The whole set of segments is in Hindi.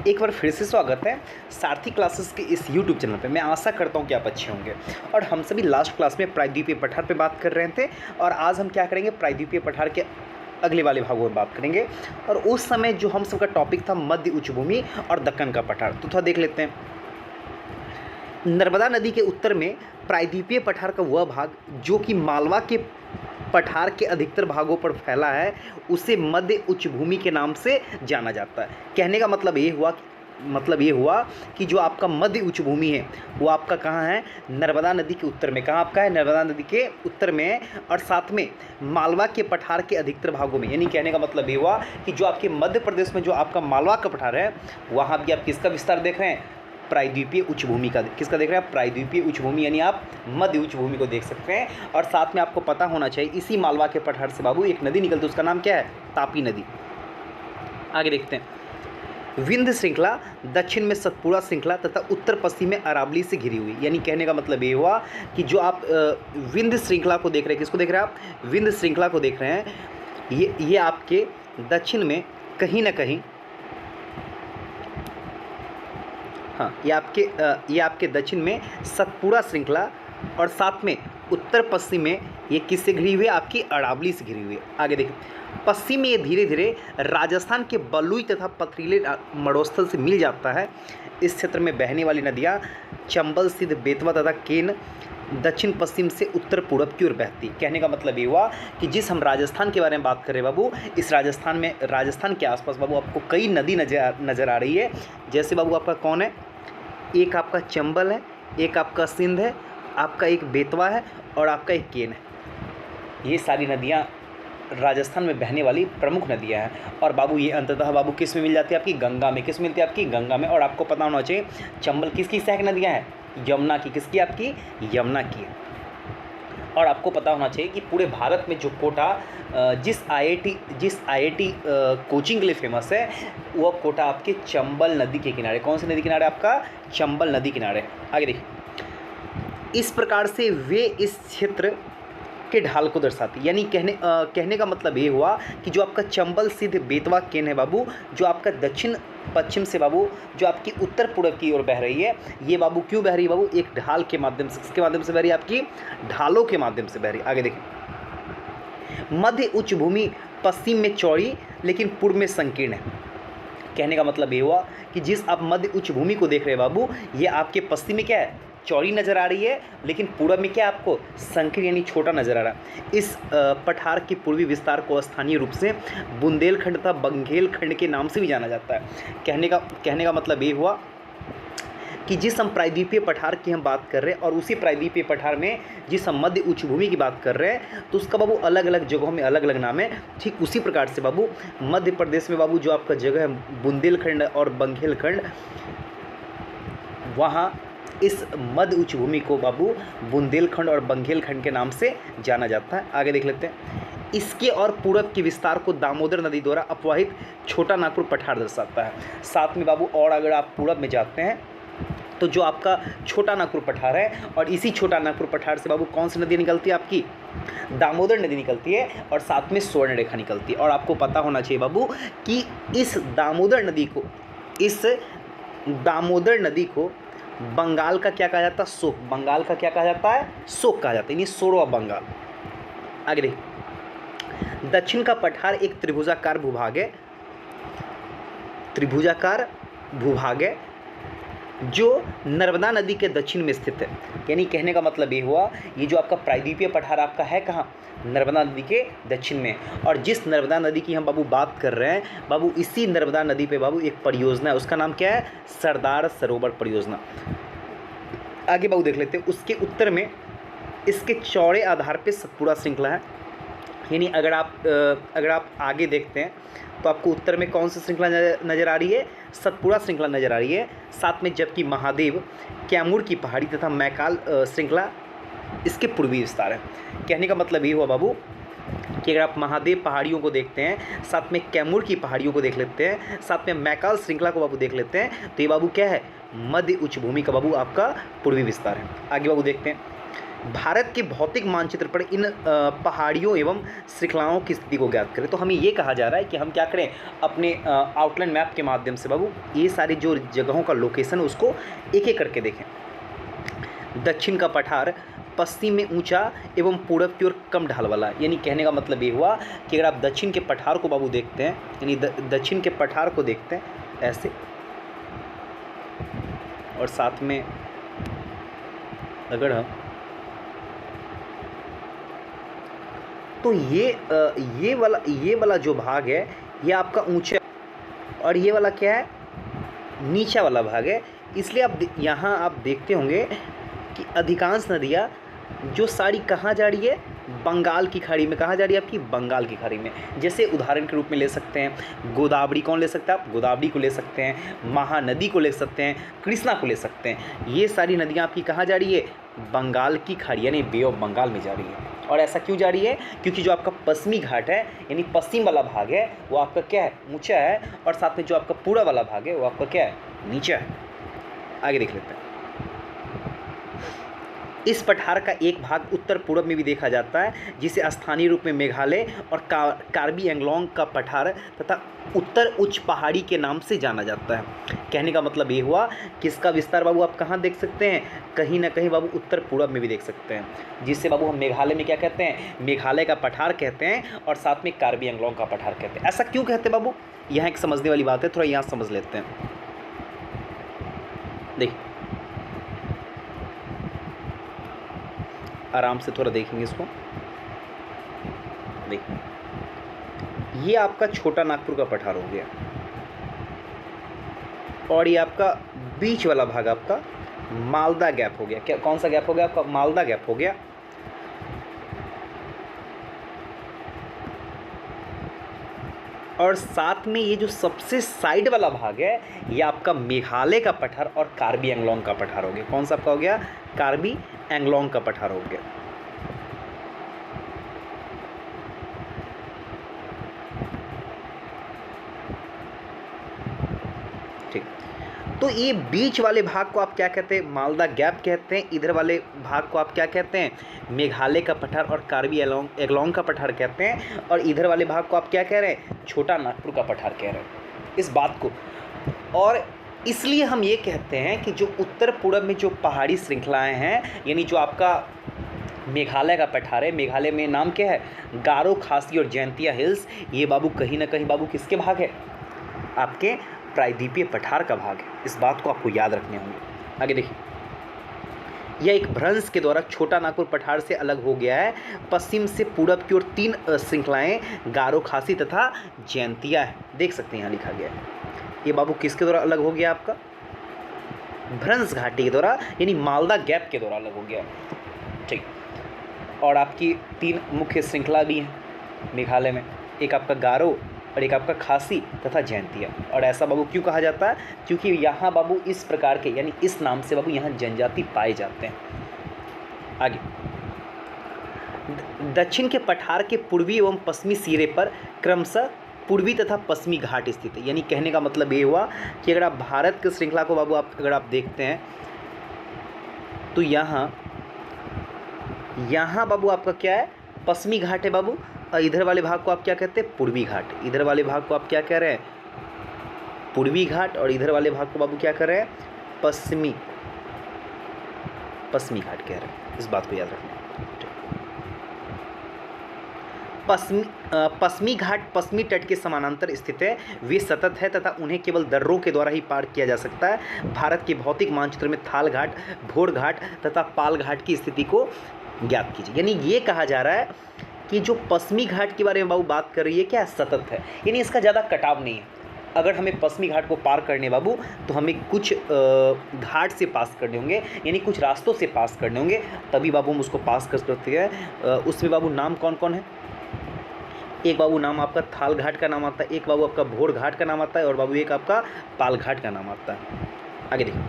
एक बार फिर से स्वागत है सारथी क्लासेस के इस YouTube चैनल पे। मैं आशा करता हूँ कि आप अच्छे होंगे। और हम सभी लास्ट क्लास में प्रायद्वीपीय पठार पे बात कर रहे थे और आज हम क्या करेंगे, प्रायद्वीपीय पठार के अगले वाले भागों में बात करेंगे। और उस समय जो हम सबका टॉपिक था मध्य उच्चभूमि और दक्कन का पठार, तो थोड़ा देख लेते हैं। नर्मदा नदी के उत्तर में प्रायद्वीपीय पठार का वह भाग जो कि मालवा के पठार के अधिकतर भागों पर फैला है उसे मध्य उच्चभूमि के नाम से जाना जाता है। कहने का मतलब ये हुआ कि जो आपका मध्य उच्चभूमि है वो आपका कहाँ है, नर्मदा नदी के उत्तर में। कहाँ आपका है, नर्मदा नदी के उत्तर में है। और साथ में मालवा के पठार के अधिकतर भागों में, यानी कहने का मतलब ये हुआ कि जो आपके मध्य प्रदेश में जो आपका मालवा का पठार है वहाँ भी आप किसका विस्तार देख रहे हैं, प्रायद्वीपीय उच्चभूमि का। किसका देख रहे हैं, प्रायद्वीपीय उच्चभूमि, यानी आप मध्य उच्चभूमि को देख सकते हैं। और साथ में आपको पता होना चाहिए इसी मालवा के पठार से बाबू एक नदी निकलती है, उसका नाम क्या है, तापी नदी। आगे देखते हैं। विंध्य श्रृंखला दक्षिण में सतपुड़ा श्रृंखला तथा उत्तर पश्चिम में अरावली से घिरी हुई। यानी कहने का मतलब ये हुआ कि जो आप विंध्य श्रृंखला को देख रहे हैं, किसको देख रहे हैं आप, विंध्य श्रृंखला को देख रहे हैं, ये आपके दक्षिण में कहीं ना कहीं, हाँ, ये आपके दक्षिण में सतपुड़ा श्रृंखला और साथ में उत्तर पश्चिम में ये किससे घिरी हुई है, आपकी अरावली से घिरी हुई है। आगे देखिए, पश्चिम में ये धीरे धीरे राजस्थान के बलुई तथा पथरीले मरुस्थल से मिल जाता है। इस क्षेत्र में बहने वाली नदियाँ चंबल, सिद्ध, बेतवा तथा केन दक्षिण पश्चिम से उत्तर पूर्व की ओर बहती। कहने का मतलब ये हुआ कि जिस हम राजस्थान के बारे में बात कर रहे हैं बाबू, इस राजस्थान के आसपास बाबू आपको कई नदी नज़र आ रही है। जैसे बाबू आपका कौन है, एक आपका चंबल है, एक आपका सिंध है, आपका एक बेतवा है और आपका एक केन है। ये सारी नदियाँ राजस्थान में बहने वाली प्रमुख नदियाँ हैं। और बाबू ये अंततः बाबू किस में मिल जाती है, आपकी गंगा में। किस में मिलती है, आपकी गंगा में। और आपको पता होना चाहिए चंबल किसकी सहायक नदियाँ हैं, यमुना की। किसकी, आपकी यमुना की। और आपको पता होना चाहिए कि पूरे भारत में जो कोटा जिस आईआईटी कोचिंग के लिए फेमस है वो कोटा आपके चंबल नदी के किनारे। कौन सी नदी किनारे, आपका चंबल नदी किनारे। आगे देखिए, इस प्रकार से वे इस क्षेत्र के ढाल को दर्शाती। यानी कहने का मतलब ये हुआ कि जो आपका चंबल, सिद्ध, बेतवा, केन है बाबू, जो आपका दक्षिण पश्चिम से बाबू जो आपकी उत्तर पूर्व की ओर बह रही है, ये बाबू क्यों बह रही है बाबू, एक ढाल के माध्यम से। किसके माध्यम से बह रही है, आपकी ढालों के माध्यम से बह रही है। आगे देखिए, मध्य उच्चभूमि पश्चिम में चौड़ी लेकिन पूर्व में संकीर्ण है। कहने का मतलब ये हुआ कि जिस आप मध्य उच्चभूमि को देख रहे हैं बाबू, ये आपके पश्चिम में क्या है, चौड़ी नज़र आ रही है, लेकिन पूर्व में क्या आपको संकीर्ण यानी छोटा नज़र आ रहा है। इस पठार के पूर्वी विस्तार को स्थानीय रूप से बुंदेलखंड तथा बंगेलखंड के नाम से भी जाना जाता है। कहने का मतलब ये हुआ कि जिस हम प्रायद्वीपीय पठार की हम बात कर रहे हैं और उसी प्रायद्वीपीय पठार में जिस हम मध्य उच्चभूमि की बात कर रहे हैं तो उसका बाबू अलग अलग जगहों में अलग अलग नाम है। ठीक उसी प्रकार से बाबू मध्य प्रदेश में बाबू जो आपका जगह है बुंदेलखंड और बंगेलखंड, वहाँ इस मध्य उच्चभूमि को बाबू बुंदेलखंड और बंगेलखंड के नाम से जाना जाता है। आगे देख लेते हैं। इसके और पूरब के विस्तार को दामोदर नदी द्वारा अपवाहित छोटा नागपुर पठार दर्शाता है। साथ में बाबू और अगर आप पूरब में जाते हैं तो जो आपका छोटा नागपुर पठार है और इसी छोटा नागपुर पठार से बाबू कौन सी नदी निकलती है, आपकी दामोदर नदी निकलती है और साथ में स्वर्ण रेखा निकलती है। और आपको पता होना चाहिए बाबू कि इस दामोदर नदी को बंगाल का क्या कहा जाता है, शोक। बंगाल का क्या कहा जाता है, शोक कहा जाता है, यानी सोरवा बंगाल। आगे देखिए, दक्षिण का पठार एक त्रिभुजाकार भूभाग है जो नर्मदा नदी के दक्षिण में स्थित है। यानी कहने का मतलब ये हुआ, ये जो आपका प्रायद्वीपीय पठार आपका है कहाँ, नर्मदा नदी के दक्षिण में। और जिस नर्मदा नदी की हम बाबू बात कर रहे हैं बाबू, इसी नर्मदा नदी पे बाबू एक परियोजना है, उसका नाम क्या है, सरदार सरोवर परियोजना। आगे बाबू देख लेते हैं। उसके उत्तर में इसके चौड़े आधार पे सतपुड़ा श्रृंखला है। यानी अगर आप आगे देखते हैं तो आपको उत्तर में कौन सी श्रृंखला नज़र आ रही है, सतपुड़ा श्रृंखला नज़र आ रही है। साथ में जबकि महादेव, कैमूर की पहाड़ी तथा मैकाल श्रृंखला इसके पूर्वी विस्तार है। कहने का मतलब ये हुआ बाबू कि अगर आप महादेव पहाड़ियों को देखते हैं, साथ में कैमूर की पहाड़ियों को देख लेते हैं, साथ में मैकाल श्रृंखला को बाबू देख लेते हैं, तो ये बाबू क्या है, मध्य उच्चभूमि का बाबू आपका पूर्वी विस्तार है। आगे बाबू देखते हैं। भारत के भौतिक मानचित्र पर इन पहाड़ियों एवं श्रृंखलाओं की स्थिति को ज्ञात करें। तो हमें ये कहा जा रहा है कि हम क्या करें, अपने आउटलाइन मैप के माध्यम से बाबू ये सारी जो जगहों का लोकेशन है उसको एक एक करके देखें। दक्षिण का पठार पश्चिम में ऊंचा एवं पूरब की ओर कम ढाल वाला, यानी कहने का मतलब ये हुआ कि अगर आप दक्षिण के पठार को बाबू देखते हैं, यानी दक्षिण के पठार को देखते हैं ऐसे, और साथ में अगर हम तो ये वाला जो भाग है ये आपका ऊंचा, और ये वाला क्या है, नीचा वाला भाग है। इसलिए आप यहाँ आप देखते होंगे कि अधिकांश नदियाँ जो सारी कहाँ जा रही है, बंगाल की खाड़ी में। कहाँ जा रही है आपकी, बंगाल की खाड़ी में। जैसे उदाहरण के रूप में ले सकते हैं गोदावरी, कौन ले सकते हैं आप, गोदावरी को ले सकते हैं, महानदी को ले सकते हैं, कृष्णा को ले सकते हैं। ये सारी नदियाँ आपकी कहाँ जा रही है, बंगाल की खाड़ी यानी बे ऑफ बंगाल में जा रही है। और ऐसा क्यों जा रही है, क्योंकि जो आपका पश्चिमी घाट है यानी पश्चिम वाला भाग है वो आपका क्या है, ऊंचा है, और साथ में जो आपका पूरा वाला भाग है वो आपका क्या है, नीचा है। आगे देख लेते हैं। इस पठार का एक भाग उत्तर पूर्व में भी देखा जाता है, जिसे स्थानीय रूप में मेघालय और कार्बी एंगलोंग का पठार तथा उत्तर उच्च पहाड़ी के नाम से जाना जाता है। कहने का मतलब ये हुआ कि इसका विस्तार बाबू आप कहाँ देख सकते हैं, कहीं ना कहीं बाबू उत्तर पूर्व में भी देख सकते हैं, जिससे बाबू हम मेघालय में क्या कहते हैं, मेघालय का पठार कहते हैं, और साथ में कार्बी एंगलोंग का पठार कहते हैं। ऐसा क्यों कहते हैं बाबू, यहाँ एक समझने वाली बात है, थोड़ा यहाँ समझ लेते हैं। देखिए आराम से थोड़ा देखेंगे इसको। देखिए ये आपका छोटा नागपुर का पठार हो गया, और ये आपका बीच वाला भाग आपका मालदा गैप हो गया। क्या, कौन सा गैप हो गया आपका, मालदा गैप हो गया। और साथ में ये जो सबसे साइड वाला भाग है ये आपका मेघालय का पठार और कार्बी एंगलोंग का पठार हो गया। कौन सा आपका हो गया, कार्बी एंगलोंग का पठार हो गया। ठीक, तो ये बीच वाले भाग को आप क्या कहते हैं, मालदा गैप कहते हैं। इधर वाले भाग को आप क्या कहते हैं, मेघालय का पठार और कार्बी एंगलोंग का पठार कहते हैं। और इधर वाले भाग को आप क्या कह रहे हैं, छोटा नागपुर का पठार कह रहे हैं इस बात को। और इसलिए हम ये कहते हैं कि जो उत्तर पूर्व में जो पहाड़ी श्रृंखलाएं हैं, यानी जो आपका मेघालय का पठार है, मेघालय में नाम क्या है, गारो, खासी और जैंतिया हिल्स, ये बाबू कहीं ना कहीं बाबू किसके भाग है, आपके प्रायद्वीपीय पठार का भाग है। इस बात को आपको याद रखने होंगे। आगे देखिए, यह एक भ्रंश के द्वारा छोटा नागपुर पठार से अलग हो गया है। पश्चिम से पूरब की ओर 3 श्रृंखलाएं गारो, खासी तथा जैंतिया है। देख सकते हैं यहाँ लिखा गया है। ये बाबू किसके द्वारा अलग हो गया, आपका भ्रंश घाटी के द्वारा, यानी मालदा गैप के द्वारा अलग हो गया। ठीक, और आपकी 3 मुख्य श्रृंखला भी हैं मेघालय में, एक आपका गारो और एक आपका खासी तथा जैंतिया। और ऐसा बाबू क्यों कहा जाता है, क्योंकि यहाँ बाबू इस प्रकार के, यानी इस नाम से बाबू यहाँ जनजाति पाए जाते हैं। आगे, दक्षिण के पठार के पूर्वी एवं पश्चिमी सिरे पर क्रमशः पूर्वी तथा पश्चिमी घाट स्थित है। यानी कहने का मतलब ये हुआ कि अगर आप भारत की श्रृंखला को बाबू अगर आप देखते हैं तो यहाँ बाबू आपका क्या है, पश्चिमी घाट है बाबू, और इधर वाले भाग को आप क्या कहते हैं, पूर्वी घाट। इधर वाले भाग को आप क्या कह रहे हैं, पूर्वी घाट, और इधर वाले भाग को बाबू क्या कर रहे हैं, पश्चिमी घाट कह रहे हैं। इस बात को याद रखना। पश्चिमी घाट पश्चिमी तट के समानांतर स्थित है। वे सतत है तथा उन्हें केवल दर्रों के द्वारा ही पार किया जा सकता है। भारत के भौतिक मानचित्र में थाल घाट, भोर घाट तथा पाल घाट की स्थिति को ज्ञात कीजिए। यानी ये कहा जा रहा है कि जो पश्चिमी घाट के बारे में बाबू बात कर रही है, क्या सतत है, यानी इसका ज़्यादा कटाव नहीं है। अगर हमें पश्चिमी घाट को पार करने बाबू तो हमें कुछ घाट से पास करने होंगे, यानी कुछ रास्तों से पास करने होंगे, तभी बाबू हम उसको पास कर सकते हैं। उसमें बाबू नाम कौन कौन है, एक बाबू नाम आपका थाल घाट का नाम आता है, एक बाबू आपका भोर घाट का नाम आता है, और बाबू एक आपका पाल घाट का नाम आता है। आगे देखिए,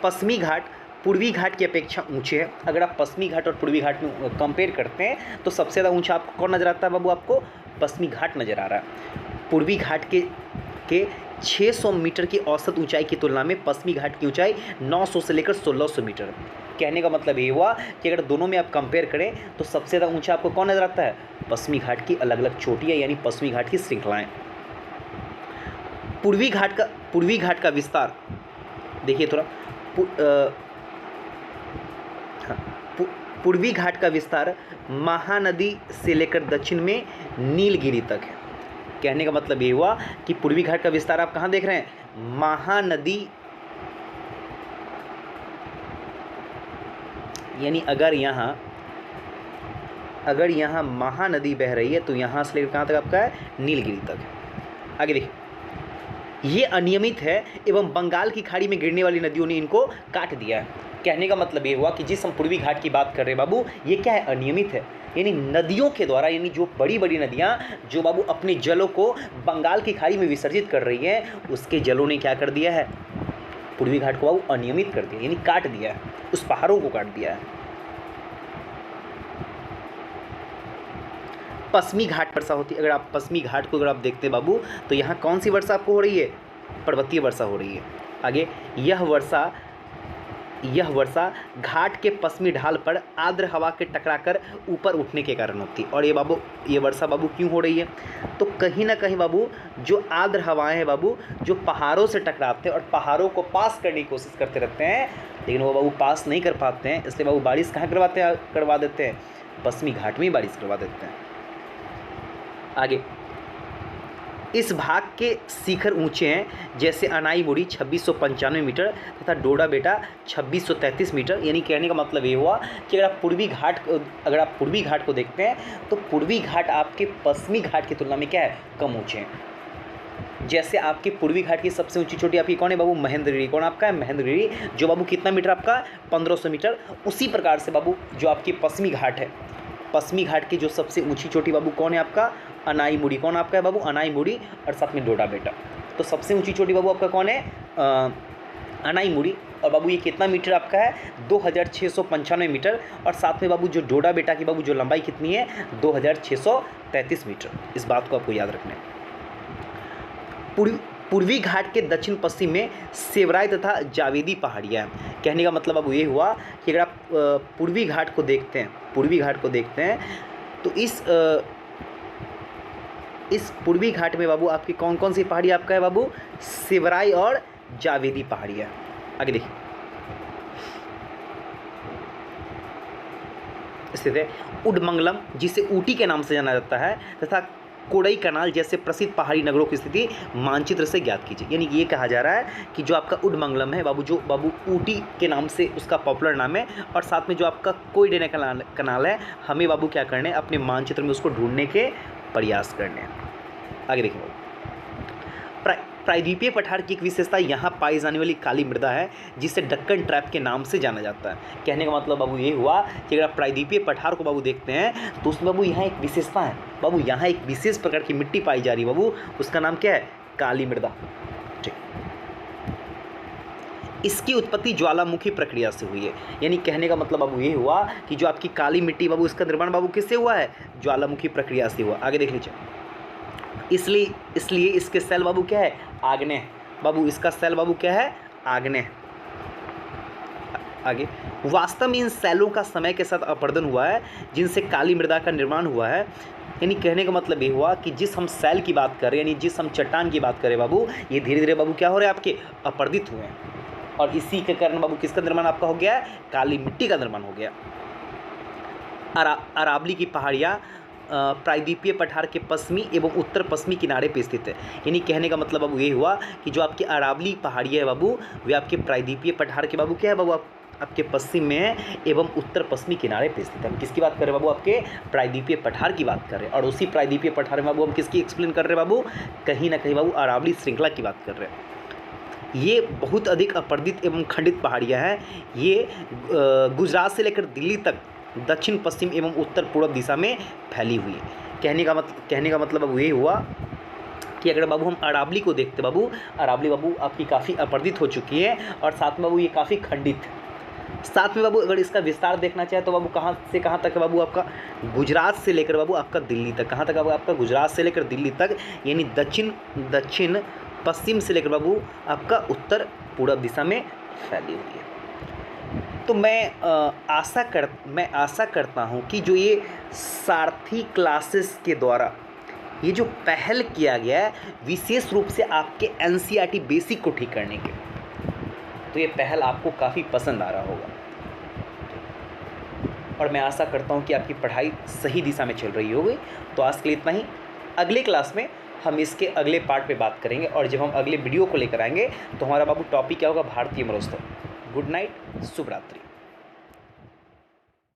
पश्चिमी घाट पूर्वी घाट की अपेक्षा ऊंचे है। अगर आप पश्चिमी घाट और पूर्वी घाट में कंपेयर करते हैं तो सबसे ज़्यादा ऊंचा आपको कौन नज़र आता है बाबू, आपको पश्चिमी घाट नज़र आ रहा है। पूर्वी घाट के 600 मीटर की औसत ऊंचाई की तुलना में पश्चिमी घाट की ऊंचाई 900 से लेकर 1600 मीटर है। कहने का मतलब ये हुआ कि अगर दोनों में आप कंपेयर करें तो सबसे ज़्यादा ऊंचा आपको कौन नजर आता है? पश्चिमी घाट की अलग अलग चोटियाँ यानी पश्चिमी घाट की श्रृंखलाएं। पूर्वी घाट का विस्तार देखिए थोड़ा पूर्वी घाट का विस्तार महानदी से लेकर दक्षिण में नीलगिरी तक है। कहने का मतलब ये हुआ कि पूर्वी घाट का विस्तार आप कहाँ देख रहे हैं? महानदी, यानी अगर यहाँ महानदी बह रही है तो यहाँ से लेकर कहाँ तक आपका है? नीलगिरी तक है। आगे देखिए, ये अनियमित है एवं बंगाल की खाड़ी में गिरने वाली नदियों ने इनको काट दिया है। कहने का मतलब ये हुआ कि जिस हम पूर्वी घाट की बात कर रहे हैं बाबू, ये क्या है? अनियमित है, यानी नदियों के द्वारा, यानी जो बड़ी बड़ी नदियाँ जो बाबू अपने जलों को बंगाल की खाड़ी में विसर्जित कर रही हैं, उसके जलों ने क्या कर दिया है? पूर्वी घाट को बाबू अनियमित कर दिया, यानी काट दिया है, उस पहाड़ों को काट दिया है। पश्चिमी घाट वर्षा होती है। अगर आप पश्चिमी घाट को अगर आप देखते हैं बाबू, तो यहाँ कौन सी वर्षा आपको हो रही है? पर्वतीय वर्षा हो रही है। आगे, यह वर्षा घाट के पश्चिमी ढाल पर आर्द्र हवा के टकराकर ऊपर उठने के कारण होती है। और ये वर्षा बाबू क्यों हो रही है? तो कहीं ना कहीं बाबू जो आर्द्र हवाएं हैं बाबू, जो पहाड़ों से टकराते हैं और पहाड़ों को पास करने की कोशिश करते रहते हैं, लेकिन वो बाबू पास नहीं कर पाते हैं, इसलिए बाबू बारिश कहाँ करवा देते हैं? पश्चिमी घाट में ही बारिश करवा देते हैं। आगे, इस भाग के शिखर ऊंचे हैं, जैसे अनाईमुड़ी 2695 मीटर तथा डोडा बेटा 2633 मीटर। यानी कहने का मतलब ये हुआ कि अगर आप पूर्वी घाट को देखते हैं तो पूर्वी घाट आपके पश्चिमी घाट की तुलना में क्या है? कम ऊंचे हैं। जैसे आपके पूर्वी घाट की सबसे ऊंची चोटी आपकी कौन है बाबू? महेंद्रगिरी। कौन आपका है? महेंद्रगिरी, जो बाबू कितना मीटर आपका? 1500 मीटर। उसी प्रकार से बाबू जो आपकी पश्चिमी घाट है, पश्चिमी घाट की जो सबसे ऊंची चोटी बाबू कौन है आपका? अनाईमुड़ी। कौन आपका है बाबू? अनाईमुड़ी, और साथ में डोडा बेटा। तो सबसे ऊंची चोटी बाबू आपका कौन है? अनाईमुड़ी। और बाबू ये कितना मीटर आपका है? 2695 मीटर। और साथ में बाबू जो डोडा बेटा की बाबू जो लंबाई कितनी है? 2633 मीटर। इस बात को आपको याद रखना है। पूर्वी घाट के दक्षिण पश्चिम में सेवराय तथा जावेदी पहाड़ियाँ हैं। कहने का मतलब अब ये हुआ कि अगर आप पूर्वी घाट को देखते हैं तो इस पूर्वी घाट में बाबू आपकी कौन कौन सी पहाड़ी आपका है बाबू? सेवराय और जावेदी पहाड़ियाँ। आगे देखिए, स्थित है उडमंगलम, जिसे ऊटी के नाम से जाना जाता है, तथा कोडई कनाल जैसे प्रसिद्ध पहाड़ी नगरों की स्थिति मानचित्र से ज्ञात कीजिए। यानी ये कहा जा रहा है कि जो आपका उडमंगलम है बाबू, जो बाबू ऊटी के नाम से उसका पॉपुलर नाम है, और साथ में जो आपका कोडई कनाल है, हमें बाबू क्या करने हैं? अपने मानचित्र में उसको ढूंढने के प्रयास करने हैं। आगे देखिए बाबू, प्रायद्वीपीय पठार की एक विशेषता यहाँ पाई जाने वाली काली मृदा है, जिसे डक्कन ट्रैप के नाम से जाना जाता है। कहने का मतलब बाबू ये हुआ कि अगर आप प्रायद्वीपीय पठार को बाबू देखते हैं तो उसमें बाबू यहाँ एक विशेषता है बाबू, यहाँ एक विशेष प्रकार की मिट्टी पाई जा रही है बाबू, उसका नाम क्या है? काली मृदा। ठीक, इसकी उत्पत्ति ज्वालामुखी प्रक्रिया से हुई है। यानी कहने का मतलब बाबू ये हुआ कि जो आपकी काली मिट्टी बाबू, इसका निर्माण बाबू किससे हुआ है? ज्वालामुखी प्रक्रिया से हुआ। आगे देख लीजिए, इसलिए इसके सेल बाबू क्या है? आग्नेय बाबू, इसका सेल बाबू क्या है? आग्नेय। आगे, वास्तव में इन सेलों का समय के साथ अपर्दन हुआ है, जिनसे काली मृदा का निर्माण हुआ है। यानी कहने का मतलब ये हुआ कि जिस हम सेल की बात कर रहे हैं, यानी जिस हम चट्टान की बात करें बाबू, ये धीरे धीरे बाबू क्या हो रहे हैं? आपके अपर्दित हुए हैं, और इसी के कारण बाबू किसका निर्माण आपका हो गया? काली मिट्टी का निर्माण हो गया। अरावली की पहाड़ियाँ प्रायद्वीपीय पठार के पश्चिमी एवं उत्तर पश्चिमी किनारे पर स्थित है। यानी कहने का मतलब बाबू ये हुआ कि जो आपकी अरावली पहाड़ियाँ है बाबू, वे आपके प्रायद्वीपीय पठार के बाबू क्या है बाबू? आपके पश्चिम में है एवं उत्तर पश्चिमी किनारे पर स्थित है। हम किसकी बात कर रहे हैं बाबू? आपके प्रायद्वीपीय पठार की बात कर रहे हैं। और उसी प्रायद्वीपीय पठार में बाबू हम किसकी एक्सप्लेन कर रहे हैं बाबू? कहीं ना कहीं बाबू अरावली श्रृंखला की बात कर रहे हैं। ये बहुत अधिक अपर्दित एवं खंडित पहाड़ियाँ हैं। ये गुजरात से लेकर दिल्ली तक दक्षिण पश्चिम एवं उत्तर पूर्व दिशा में फैली हुई है। कहने का मतलब अब ये हुआ कि अगर बाबू हम अरावली को देखते बाबू, अरावली बाबू आपकी काफ़ी अपर्दित हो चुकी है, और साथ में बाबू ये काफ़ी खंडित है। साथ में बाबू अगर इसका विस्तार देखना चाहे तो बाबू कहाँ से कहाँ तक है बाबू? आपका गुजरात से लेकर बाबू आपका दिल्ली तक। कहाँ तक आपका? गुजरात से लेकर दिल्ली तक, यानी दक्षिण पश्चिम से लेकर बाबू आपका उत्तर पूर्व दिशा में फैली हुई है। तो मैं आशा करता हूँ कि जो ये सारथी क्लासेस के द्वारा ये जो पहल किया गया है विशेष रूप से आपके एनसीईआरटी बेसिक को ठीक करने के, तो ये पहल आपको काफ़ी पसंद आ रहा होगा और मैं आशा करता हूँ कि आपकी पढ़ाई सही दिशा में चल रही होगी। तो आज के लिए इतना ही। अगले क्लास में हम इसके अगले पार्ट पे बात करेंगे और जब हम अगले वीडियो को लेकर आएंगे तो हमारा बाबू टॉपिक क्या होगा, भारतीय मरुस्थल। गुड नाइट, शुभ रात्रि।